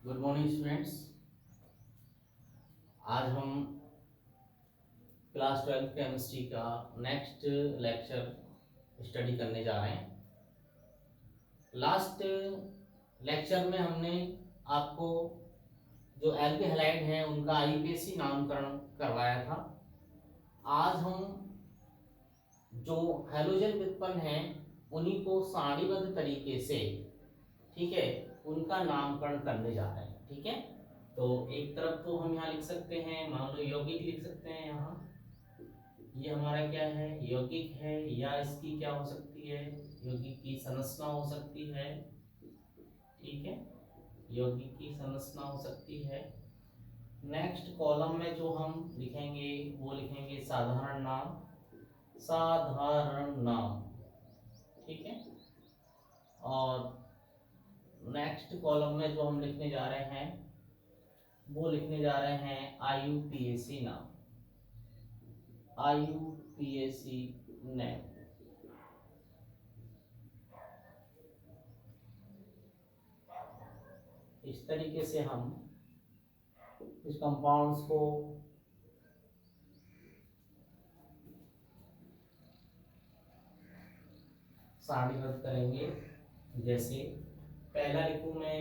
Good morning students. आज हम class 12 chemistry का नेक्स्ट लेक्चर स्टडी करने जा रहे हैं। लास्ट लेक्चर में हमने आपको जो एल्की हैलाइड हैं उनका आईपीएसी नामकरण करवाया था। आज हम जो हैलोजन व्युत्पन्न हैं उन्हीं को सारणीबद्ध तरीके से, ठीक है, उनका नामकरण करने जा रहे हैं। ठीक है, तो एक तरफ तो हम यहाँ लिख सकते हैं, मान लो यौगिक लिख सकते हैं। यहाँ ये हमारा क्या है, यौगिक है, या इसकी क्या हो सकती है, यौगिक की संरचना हो सकती है। ठीक है, यौगिक की संरचना हो सकती है। नेक्स्ट कॉलम में जो हम लिखेंगे वो लिखेंगे साधारण नाम, साधारण नाम। ठीक है, और नेक्स्ट कॉलम में जो हम लिखने जा रहे हैं वो लिखने जा रहे हैं आईयूपीएसी नाम, आईयूपीएसी नेम। इस तरीके से हम इस कंपाउंड्स को सारणीबद्ध करेंगे। जैसे पहला लिखूं मैं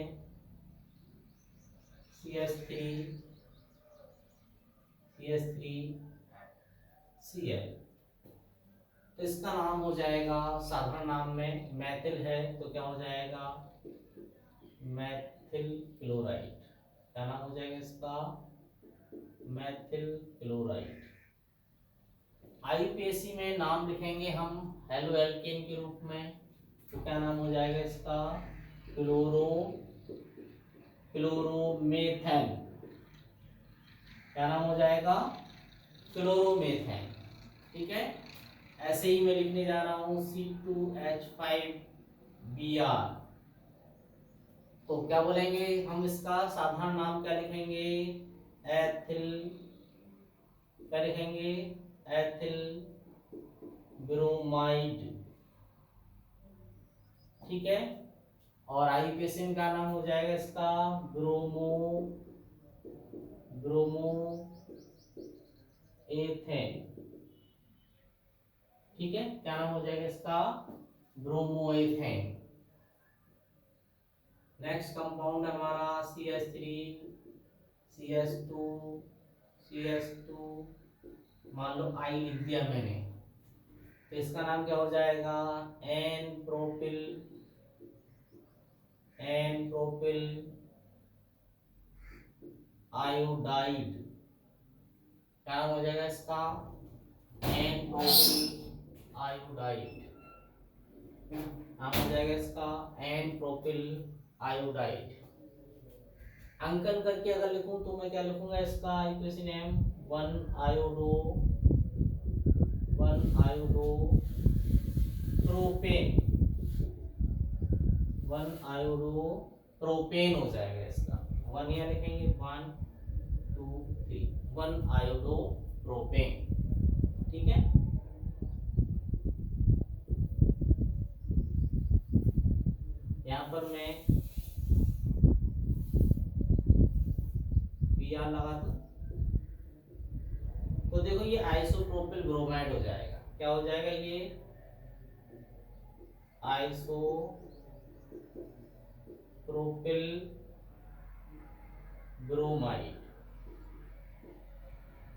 CH3 CH3 Cl, तो इसका नाम हो जाएगा साधारण नाम में मैथिल है तो क्या हो जाएगा, मैथिल क्लोराइड। क्या नाम हो जाएगा इसका, मैथिल क्लोराइड। आईयूपीएसी में नाम लिखेंगे हम हेलो एल्केन के रूप में, तो क्या नाम हो जाएगा इसका, क्लोरो क्लोरोमेथेन। क्या नाम हो जाएगा, क्लोरोमेथेन। ठीक है, ऐसे ही मैं लिखने जा रहा हूं C2H5Br, तो क्या बोलेंगे हम, इसका साधारण नाम क्या लिखेंगे, एथिल, क्या लिखेंगे, एथिल ब्रोमाइड। ठीक है, और आईयूपीएसी का नाम हो जाएगा इसका ब्रोमो ब्रोमो एथेन। ठीक है, क्या नाम हो जाएगा इसका, ब्रोमोएथेन। नेक्स्ट कंपाउंड हमारा CH3 CH2 CH2, मान लो आई लिख दिया मैंने, तो इसका नाम क्या हो जाएगा, n propyl, n propyl iodide. क्या नाम हो जाएगा इसका, एन प्रोपिल आयोडाइड। नाम हो जाएगा इसका एन प्रोपिल आयोडाइड। अंकन करके अगर लिखूं तो मैं क्या लिखूंगा इसका IUPAC name, 1 iodo 1 iodo propane, 1 iodo propane हो जाएगा इसका। 1 यहाँ लिखेंगे, 1 2 3, 1 आयोडो प्रोपेन। ठीक है, यहाँ पर मैं Br लगा दूं तो देखो ये आइसोप्रोपिल ब्रोमाइड हो जाएगा। क्या हो जाएगा ये, आइसोप्रोपिल ब्रोमाइड,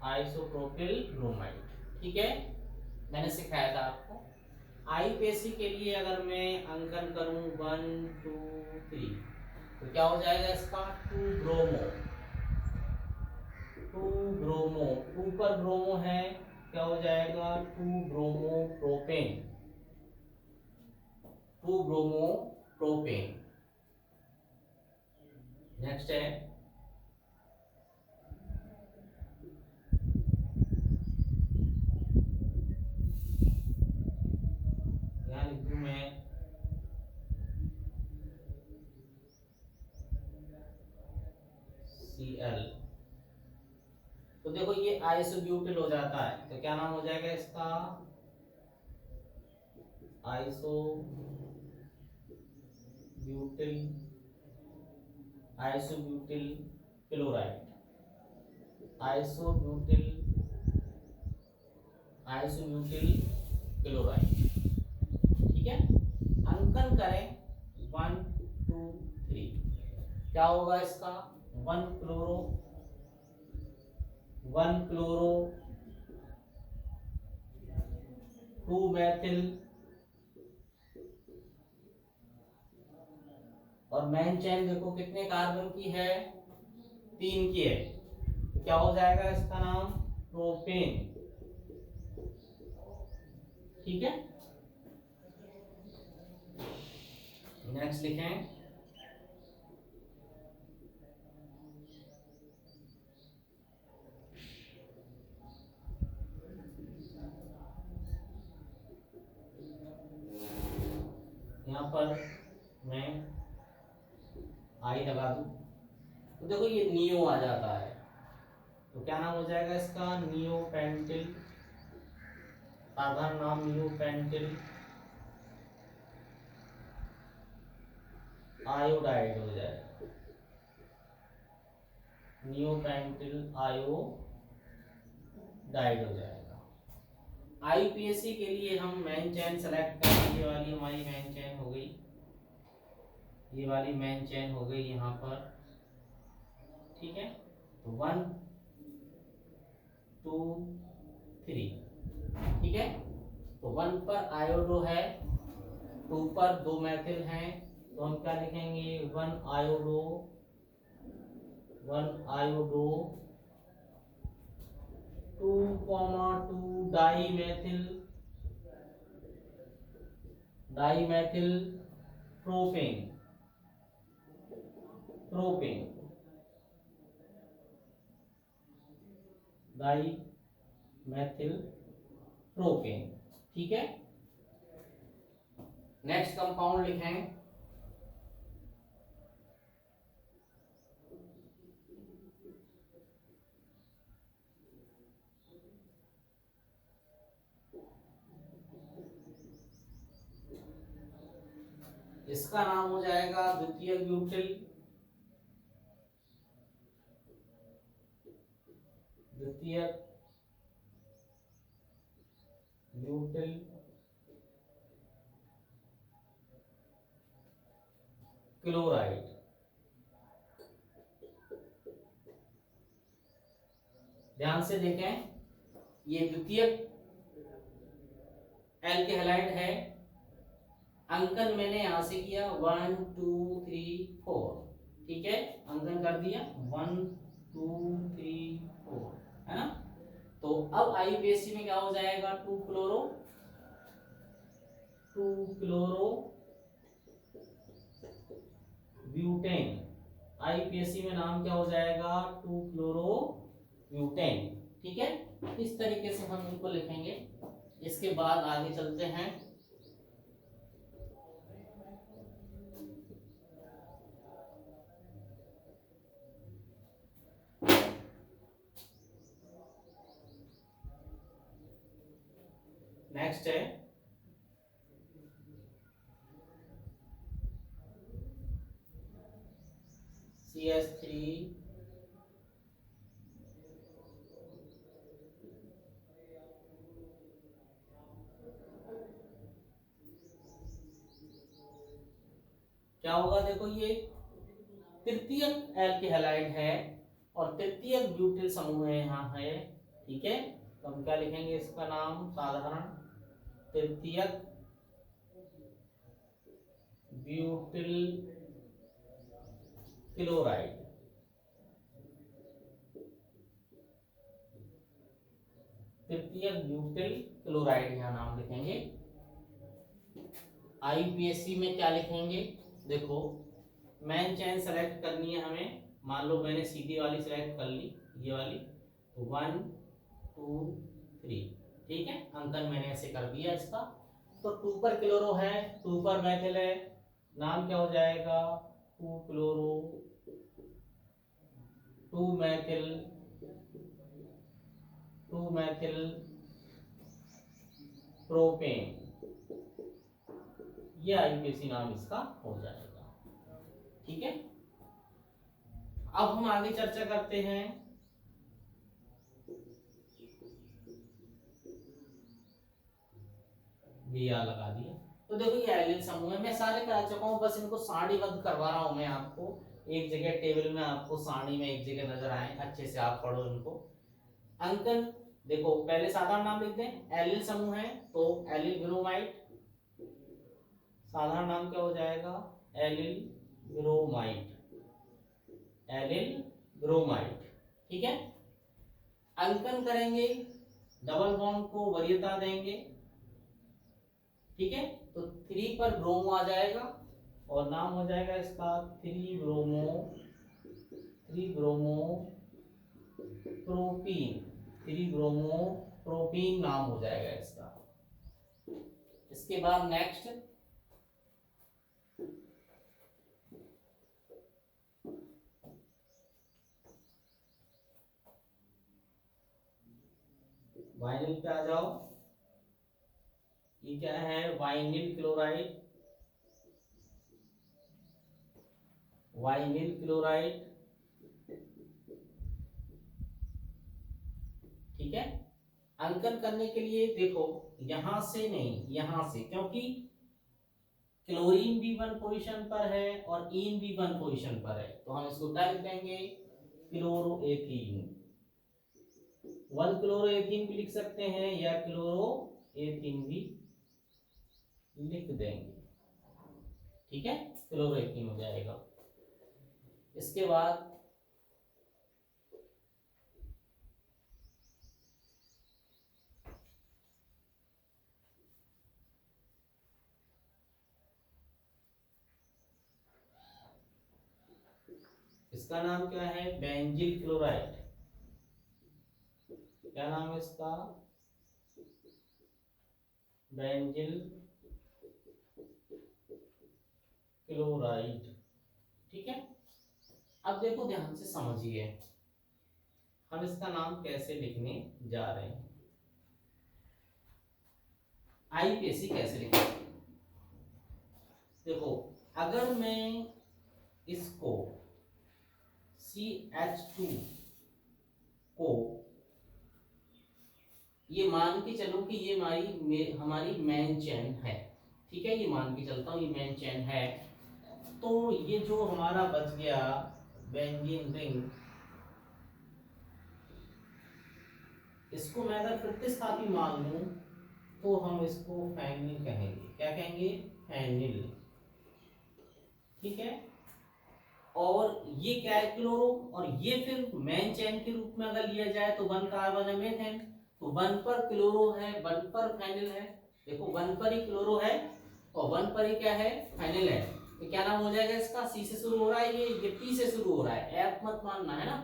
आइसोप्रोपिल ब्रोमाइड। ठीक है, मैंने सिखाया था आपको। आईयूपीएसी के लिए अगर मैं अंकन करूं 1 2 3, तो क्या हो जाएगा इसका, 2 ब्रोमो, 2 ब्रोमो, 2 पर ब्रोमो है, क्या हो जाएगा, 2 bromo propane, 2 bromo propane. Next है यहाँ लिख दूं मैं Cl, तो देखो ये आइसोब्यूटिल हो जाता है, तो क्या नाम हो जाएगा इसका, isobutyl isobutyl chloride, isobutyl isobutyl chloride. ठीक है, अंकन करें 1 2 3, क्या होगा इसका? 1 क्लोरो 2 मैथिल, और मेन चेन देखो कितने कार्बन की है? 3 की है, तो क्या हो जाएगा इसका नाम? प्रोपेन। ठीक है, नेक्स्ट लिखें यहाँ पर मैं आई लगा दूं, तो देखो ये नियो आ जाता है, तो क्या नाम हो जाएगा इसका? नियोपेंटिल, साधारण नाम नियोपेंटिल आयोडाइड हो जाएगा, नियोपेंटिल आयोडाइड हो जाएगा। आईपीएससी के लिए हम मेन चेन सेलेक्ट करेंगे, ये वाली हमारी मेन चेन हो गई, ये वाली मेन चेन हो गई यहाँ पर। ठीक है, तो 1 2 3, ठीक है, तो 1 पर आयोडो है, 2 पर 2 मैथिल हैं, तो हम क्या लिखेंगे? 1 iodo 2 di methyl propane, di methyl propane. ठीक है, नेक्स्ट कंपाउंड लिखें इसका नाम हो जाएगा द्वितीयक ब्यूटिल, द्वितीयक ब्यूटिल क्लोराइड। ध्यान से देखें, ये द्वितीयक एल्केहाइड है, अंकन मैंने यहां से किया 1 2 3 4, ठीक है, अंकन कर दिया 1 2 3 4, है ना। तो अब आईपीएससी में क्या हो जाएगा? 2 क्लोरो ब्यूटेन, आईपीएससी में नाम क्या हो जाएगा? 2 क्लोरो ब्यूटेन। ठीक है, इस तरीके से हम इनको लिखेंगे। इसके बाद आगे चलते हैं, नेक्स्ट है CH3 क्या होगा? देखो ये तृतीयक एल्केहाइड है और तृतीयक ब्यूटिल समूह है यहाँ है। ठीक है, तो हम क्या लिखेंगे इसका नाम? साधारण तृतीयक ब्यूटिल क्लोराइड, तृतीयक ब्यूटिल क्लोराइड यहाँ नाम लिखेंगे। आईपीएससी में क्या लिखेंगे? देखो मेन चेन सेलेक्ट करनी है हमें, मान लो मैंने सीधी वाली सेलेक्ट कर ली, ये वाली, तो 1 2 3, ठीक है, अंकन मैंने ऐसे कर दिया इसका। तो 2 पर क्लोरो है, 2 पर मैथिल है, नाम क्या हो जाएगा? 2 क्लोरो 2 मैथिल 2 मैथिल प्रोपेन, ये आईपीएससी नाम इसका हो जाएगा। ठीक है, अब हम आगे चर्चा करते हैं VR लगा दिया। तो देखो ये एलिल समूह है, मैं सारे करा चुका हूँ, बस इनको सारणीबद्ध करवा रहा हूँ मैं आपको, एक जगह टेबल में आपको सारणी में एक जगह नजर आए, अच्छे से आप पढ़ो इनको। अंकन देखो, पहले साधारण नाम लिखते हैं, एलिल समूह है तो एलिल ब्रोमाइड, साधारण नाम क्या हो जाएगा, एलिल ब्रोमाइड, एलिल ब्रोमाइड, ठीक है। अंकन करेंगे, डबल बॉन्ड को वरीयता देंगे, ठीक है। तो 3 पर ब्रोमो आ जाएगा और नाम हो जाएगा इसका 3 bromo, 3 bromo propene, 3 bromo propene नाम हो जाएगा इसका। इसके बाद नेक्स्ट वाइनिल पे आ जाओ, ये क्या है, वाइनिल क्लोराइड, वाइनिल क्लोराइड, ठीक है। अंकन करने के लिए देखो, यहां से नहीं, यहां से, क्योंकि क्लोरीन भी 1 पोजीशन पर है और इन भी 1 पोजीशन पर है, तो हम इसको क्या लिख देंगे, क्लोरोएथीन, 1 क्लोरोएथीन भी लिख सकते हैं या क्लोरोएथीन भी लिख देंगे, ठीक है, क्लोरोएथीन हो जाएगा। इसके बाद इसका नाम क्या है, बेंजिल क्लोराइड, क्या नाम है इसका, बेंजिल क्लोराइड, ठीक है। अब देखो ध्यान से समझिए, हम इसका नाम कैसे लिखने जा रहे हैं, आईपीएसी कैसे लिखेंगे। देखो, अगर मैं इसको CH2 को ये मान के चलो कि ये हमारी मेन चेन है, ठीक है, ये मान के चलता हूं ये मेन चेन है, तो ये जो हमारा बच गया बेंजीन रिंग, इसको मैं अगर प्रतिस्थापी मान लूं तो हम इसको फेनिल कहेंगे, क्या कहेंगे, फेनिल, ठीक है। और ये क्या है, क्लोरो, और ये फिर मेन चेन के रूप में अगर लिया जाए तो 1 कार्बन है मेथेन, तो 1 पर क्लोरो है, 1 पर फेनिल है, देखो 1 पर ही क्लोरो है और 1 पर ही क्या है, फेनिल है, तो क्या नाम हो जाएगा इसका, सी से शुरू हो रहा है, ये पी से शुरू हो रहा है, एफ मत मानना है ना,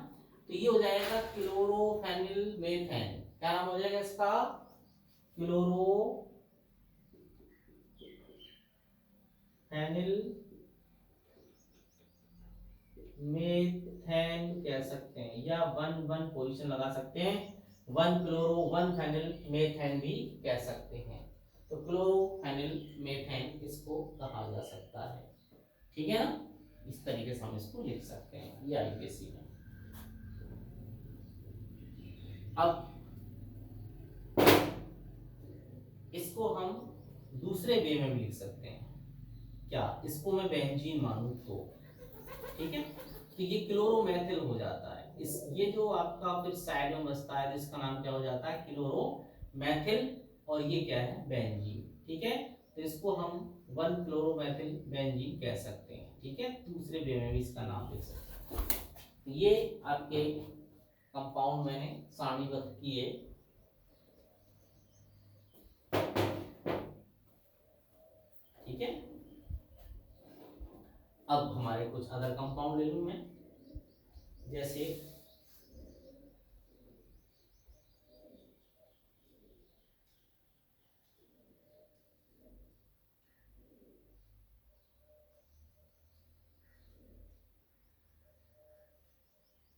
तो ये हो जाएगा क्लोरोफेनिल मेथेन, क्या नाम हो जाएगा इसका, क्लोरोफेनिल मेथेन कह सकते हैं, या 1 पोजीशन लगा सकते हैं, 1 क्लोरो 1 फेनिल मेथेन भी कह सकते हैं, तो क्लोरोफेनिल मेथेन इसको कहा जा सकता है, ठीक है ना, इस तरीके से हम इसको लिख सकते हैं, ये आईपीएसी में। अब इसको हम दूसरे वे में भी लिख सकते हैं, क्या, इसको मैं बेंजीन मानूं तो, ठीक है, तो ये क्लोरोमेथिल हो जाता है, इस ये जो आपका फिर साइड में बचता है जिसका नाम क्या हो जाता है, क्लोरोमेथिल, और ये क्या है, बेंजीन, ठीक है, तो इसको हम 1 क्लोरोमेथिल बेंजीन कह सकते हैं, ठीक है, दूसरे वे में भी इसका नाम लिख सकते हैं। ये आपके कंपाउंड मैंने सारणीबद्ध किए, ठीक है। अब हमारे कुछ अदर कंपाउंड ले लूं मैं, जैसे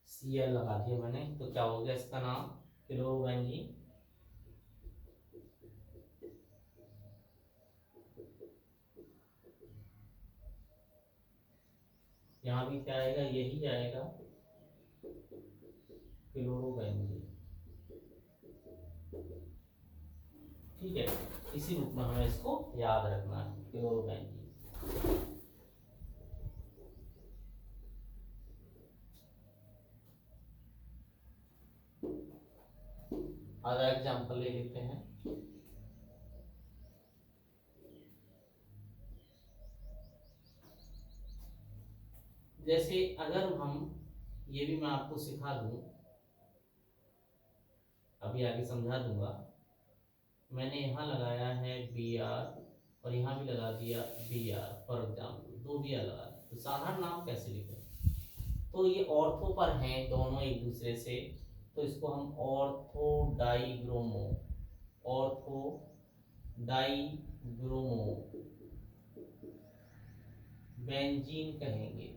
Cl लगा दिया मैंने, तो क्या हो गया इसका नाम, क्लोरोबेंजीन, यहाँ भी क्या आएगा, यही आएगा, क्लोरोबेंजीन। ठीक है, इसी रूप में हमें इसको याद रखना है, क्लोरोबेंजीन। अगला एग्जाम्पल ले लेते हैं। जैसे अगर हम, ये भी मैं आपको सिखा दूं, अभी आगे समझा दूंगा। मैंने यहाँ लगाया है Br और यहाँ भी लगा दिया Br, फॉर एग्जाम्पल 2 Br लगा दिया, तो साधारण नाम कैसे लिखें? तो ये ऑर्थो पर हैं दोनों एक दूसरे से, तो इसको हम ऑर्थो डाईब्रोमो, ऑर्थो डाईब्रोमो बेंजीन कहेंगे,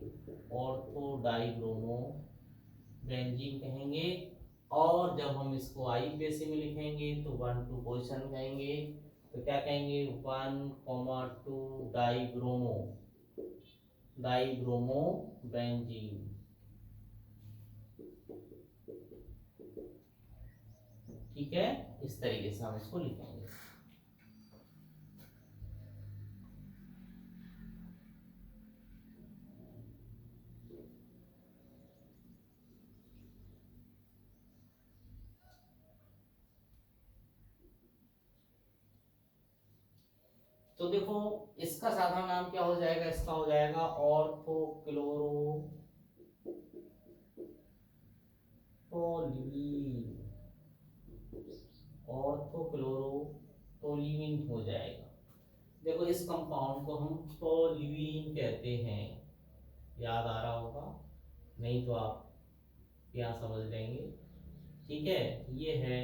ऑर्थो डाईब्रोमो बेंजीन कहेंगे। और जब हम इसको IUPAC में लिखेंगे तो 1-2 पोजिशन कहेंगे, तो क्या कहेंगे? 1,2 डाईब्रोमो, डाईब्रोमो बेंजीन। ठीक है, इस तरीके से हम इसको लिखेंगे। तो देखो, इसका साधारण नाम क्या हो जाएगा? इसका हो जाएगा ऑर्थोक्लोरोटोल्यूइन, ऑर्थोक्लोरोटोल्यूइन हो जाएगा। देखो, इस कंपाउंड को हम टोल्यूइन कहते हैं, याद आ रहा होगा, नहीं तो आप यहाँ समझ लेंगे। ठीक है, ये है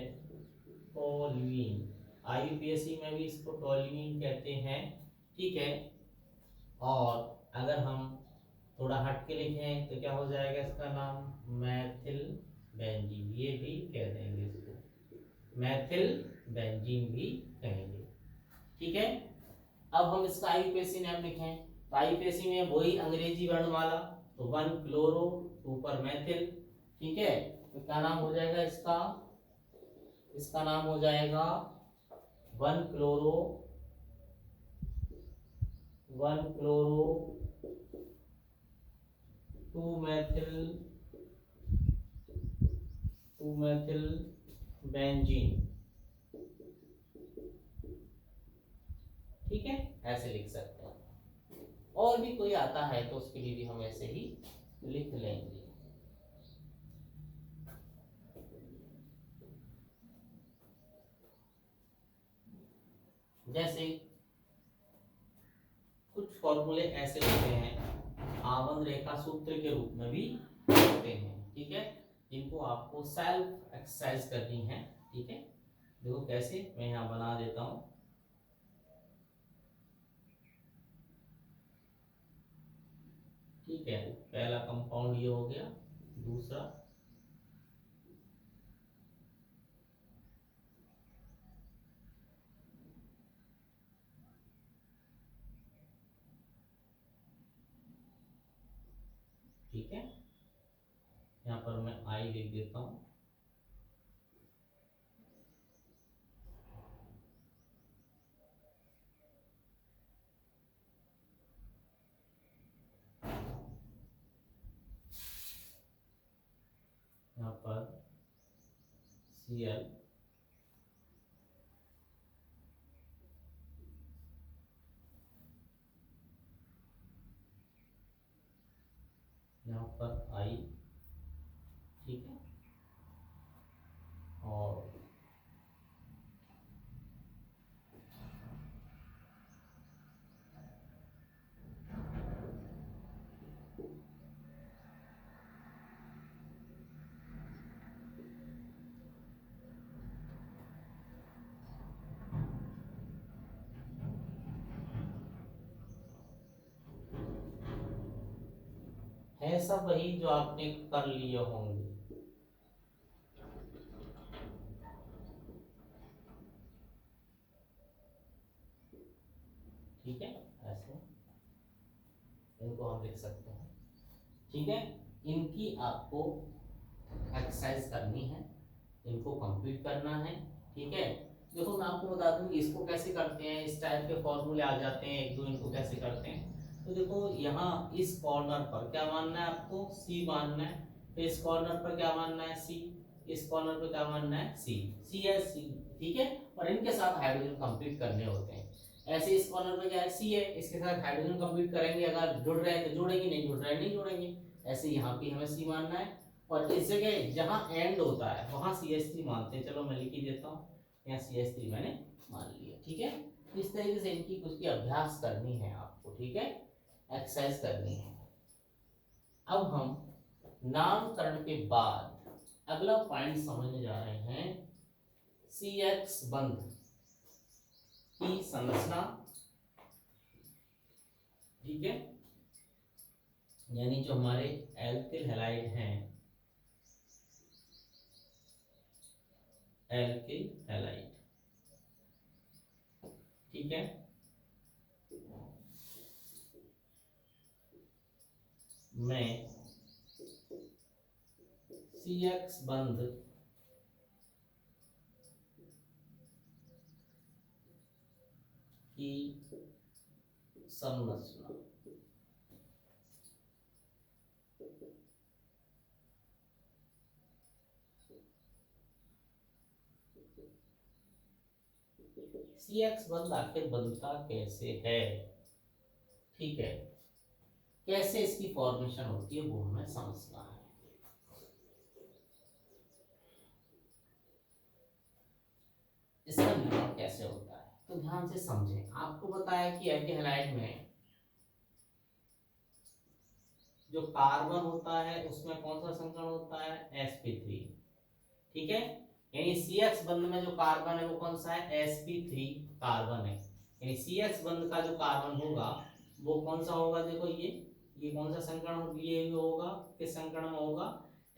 टोल्यूइन, IUPAC में भी इसको टोल्यूइन कहते हैं। ठीक है, और अगर हम थोड़ा हट के लिखें तो क्या हो जाएगा इसका नाम? मैथिल बेंजीन, ये भी कह देंगे इसको, मैथिल बेंजीन भी कहेंगे। ठीक है, अब हम इसका IUPAC नाम लिखें, तो IUPAC में वही अंग्रेजी वर्णमाला, तो 1 क्लोरो, 2 पर मैथिल। ठीक है, तो क्या नाम हो जाएगा इसका? इसका नाम हो जाएगा 1 chloro, 1 chloro 2 Maithil, 2 Maithil benzene. ठीक है, ऐसे लिख सकते हैं। और भी कोई आता है तो उसके लिए भी हम ऐसे ही लिख लेंगे। जैसे कुछ फॉर्मूले ऐसे होते हैं, आवन रेखा सूत्र के रूप में भी होते हैं। ठीक है, जिनको आपको सेल्फ एक्सरसाइज करनी है। ठीक है, देखो कैसे, मैं यहाँ बना देता हूँ। ठीक है, पहला कंपाउंड ये हो गया, दूसरा, ठीक है, यहाँ पर मैं I लिख देता हूँ। यहाँ पर Cl, यहाँ पर I। ठीक है, और है सब वही जो आपने कर लिए होंगे। ठीक है, ऐसे इनको हम लिख सकते हैं। ठीक है, इनकी आपको एक्सरसाइज करनी है, इनको कंप्लीट करना है। ठीक है, देखो मैं आपको बता दूं इसको कैसे करते हैं, इस टाइप के फॉर्मूले आ जाते हैं एक दो, इनको कैसे करते हैं। तो देखो यहाँ इस कॉर्नर पर क्या मानना है आपको, सी मानना है, फिर इस कॉर्नर पर क्या मानना है, सी, इस कॉर्नर पर क्या मानना है, सी, सी है सी। ठीक है, और इनके साथ हाइड्रोजन कंप्लीट करने होते हैं। ऐसे इस कॉर्नर पर क्या है, सी है, इसके साथ हाइड्रोजन कंप्लीट करेंगे, अगर जुड़ रहे हैं तो जोड़ेंगे, नहीं जुड़ रहे हैं नहीं जोड़ेंगे। ऐसे यहाँ पे हमें सी मानना है, और इस जगह जहां एंड होता है वहां CH3 मानते हैं। चलो मैं लिख ही देता हूँ, यहाँ CH3 मैंने मान लिया। ठीक है, इस तरीके से इनकी कुछ की अभ्यास करनी है आपको। ठीक है, एक्सरसाइज करनी है। अब हम नामकरण के बाद अगला पॉइंट समझने जा रहे हैं, CH बंध की संरचना। ठीक है, यानी जो हमारे एल्किल हैलाइड हैं, एल्किल हैलाइड। ठीक है, में CX बंध की संरचना। CX बंध आखिर बनता कैसे है, ठीक है, कैसे इसकी फॉर्मेशन होती है वो हमें समझना है। इसका निर्माण कैसे होता है तो ध्यान से समझें। आपको बताया कि एल्किल हैलाइड में जो कार्बन होता है उसमें कौन सा संकरण होता है, sp3। ठीक है, यानी CX बंध में जो कार्बन है वो कौन सा है, sp3 कार्बन है। यानी CX बंध का जो कार्बन होगा वो कौन सा होगा, देखो ये कौन सा संकरण, ये होगा, किस संकरण में होगा,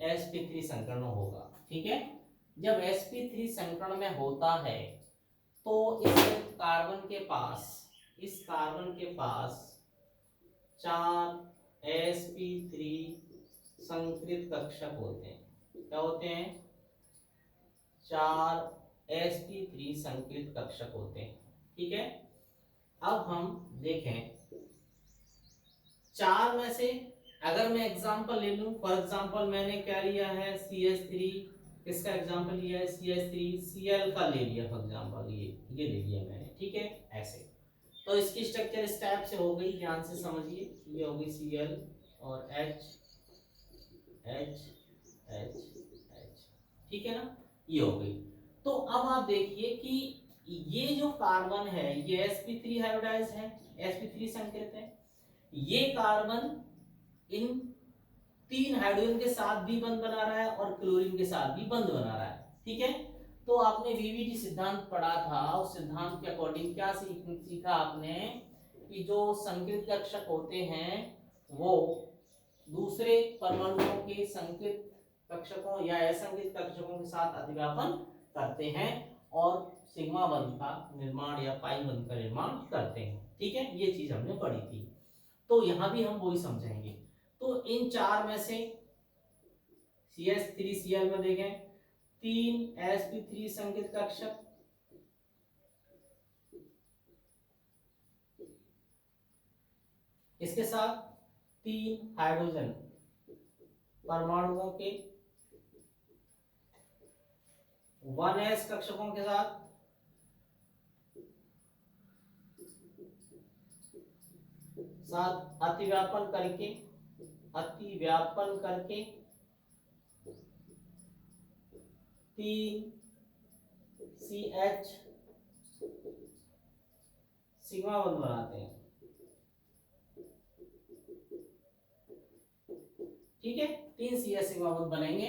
sp3 संकरण में होगा। ठीक है, जब sp3 संकरण में होता है तो इस कार्बन के पास 4 sp3 संकृत कक्षक होते हैं। क्या होते हैं, 4 sp3 संकृत कक्षक होते हैं। ठीक है, अब हम देखें 4 में से अगर मैं एग्जांपल ले लूं, फॉर एग्जांपल मैंने क्या लिया है, CH3, किसका एग्जांपल लिया है, CH3 Cl का ले लिया फॉर एग्जांपल, ये ले लिया मैंने। ठीक है, ऐसे तो इसकी स्ट्रक्चर इस टाइप से हो गई, ध्यान से समझिए। ये होगी Cl और H H H H। ठीक है ना, ये हो गई। तो अब आप देखिए कि ये जो कार्बन है ये sp3 हाइब्रिडाइज है, sp3 संकेत है। ये कार्बन इन 3 हाइड्रोजन के साथ भी बंध बना रहा है और क्लोरीन के साथ भी बंध बना रहा है। ठीक है, तो आपने VVT सिद्धांत पढ़ा था, उस सिद्धांत के अकॉर्डिंग क्या सीखा आपने कि जो संकृत कक्षक होते हैं वो दूसरे परमाणुओं के संकृत कक्षकों या असंकृत कक्षकों के साथ अतिव्यापन करते हैं और सिग्मा बंध का निर्माण या पाई बंध का निर्माण करते हैं। ठीक है, ये चीज हमने पढ़ी थी, तो यहां भी हम वही समझेंगे। तो इन 4 में से CH3Cl में देखें 3 sp3 संकेत कक्षक, इसके साथ 3 हाइड्रोजन परमाणुओं के 1s कक्षकों के साथ अतिव्यापन करके 3 CH सिग्मा बंध बनाते हैं। ठीक है, 3 CH सिग्मा बंध बनेंगे।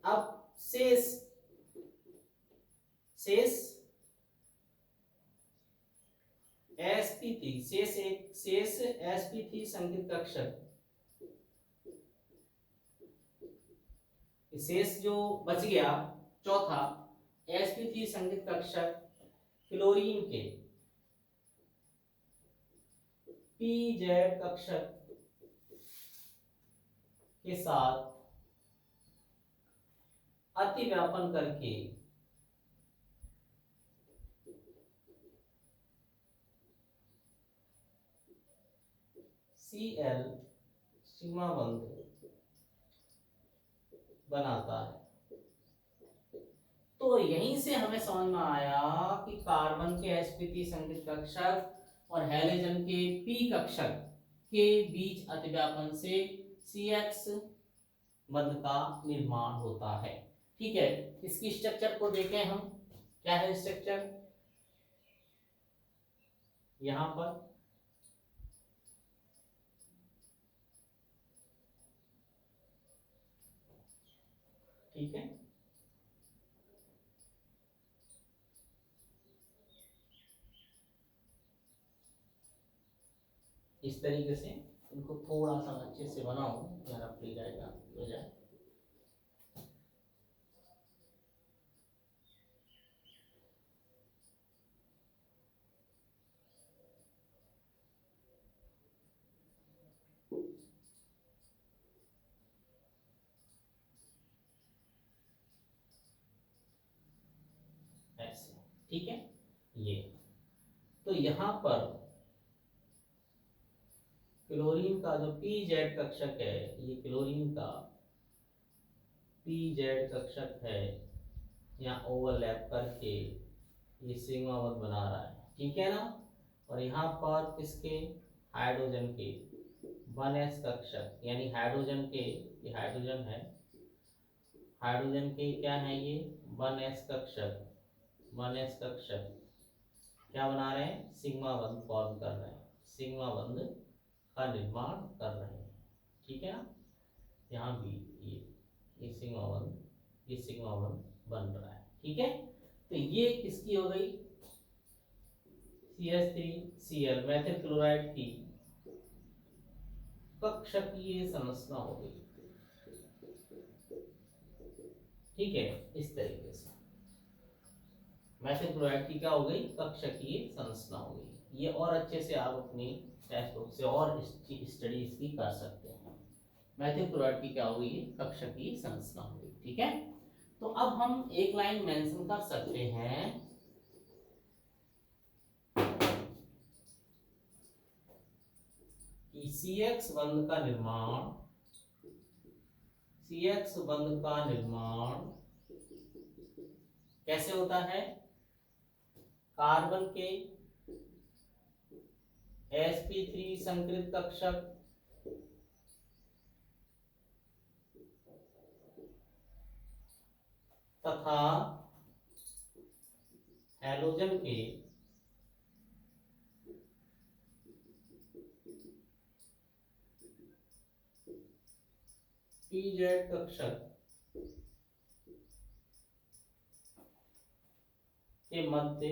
अब शेष sp3 संकेत कक्षक, शेष जो बच गया चौथा sp3 संकेत कक्षक क्लोरीन के pz कक्षक के साथ अति व्यापन करके Cl सिग्मा बंध बनाता है। तो यहीं से हमें समझ में आया कि कार्बन के sp3 संकेत कक्षक और हैलोजन के p कक्षक के बीच अतिव्यापन से CX बंध का निर्माण होता है। ठीक है, इसकी स्ट्रक्चर को देखें हम, क्या है स्ट्रक्चर यहां पर। ठीक है, इस तरीके से इनको थोड़ा सा अच्छे से बनाओ, जरा फ्री रहेगा हो जाए। ऐसे, ठीक है। ये तो यहाँ पर क्लोरीन का जो पीजेड कक्षक है, ये क्लोरीन का पीजेड कक्षक है, यहाँ ओवरलैप करके ये सिग्मा बंध बना रहा है, ठीक है ना। और यहाँ पर किसके, हाइड्रोजन के 1s कक्षक, यानी हाइड्रोजन के, ये हाइड्रोजन है, हाइड्रोजन के क्या है ये 1s कक्षक, 1s कक्षक क्या बना रहे हैं, सिग्मा बंध फॉर्म कर रहे हैं, सिग्मा बंध का निर्माण कर रहे हैं, ठीक है ना। यहाँ भी ये सिग्मा बंध, ये सिग्मा बंध बन रहा है, ठीक है। तो ये किसकी हो गई, CH3Cl मेथिल क्लोराइड की कक्षकीय संरचना हो गई, ठीक है। इस तरीके से मेथिल क्लोराइड की क्या हो गई, कक्षकीय संरचना हो गई। ये और अच्छे से आप अपनी टेक्स्ट बुक से और स्टडी इसकी कर सकते हैं। मेथिल क्लोराइड की क्या हो गई, कक्षकीय संरचना हो गई, ठीक है। तो अब हम एक लाइन मेंशन कर सकते हैं कि CX बंध का निर्माण, CX बंध का निर्माण कैसे होता है, कार्बन के sp3 संकृत कक्षक तथा हैलोजन के pz कक्षक के मध्य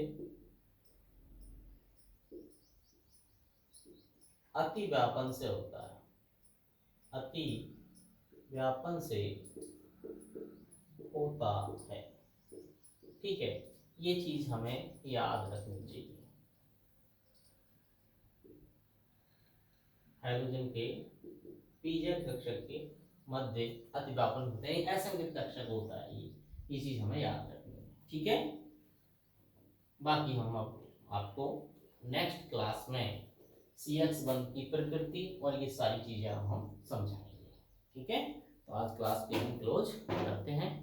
अति व्यापन से होता है, अति व्यापन से होता है, ठीक है। ये चीज हमें याद रखनी चाहिए। हाइड्रोजन के पीजेड कक्षक के मध्य अति व्यापन होते हैं, असंगत कक्षक होता है ये चीज हमें याद रखनी है, ठीक है। बाकी हम अब आपको नेक्स्ट क्लास में CX बंध की प्रकृति और ये सारी चीजें हम समझाएंगे, ठीक है। तो आज क्लास के हम क्लोज करते हैं।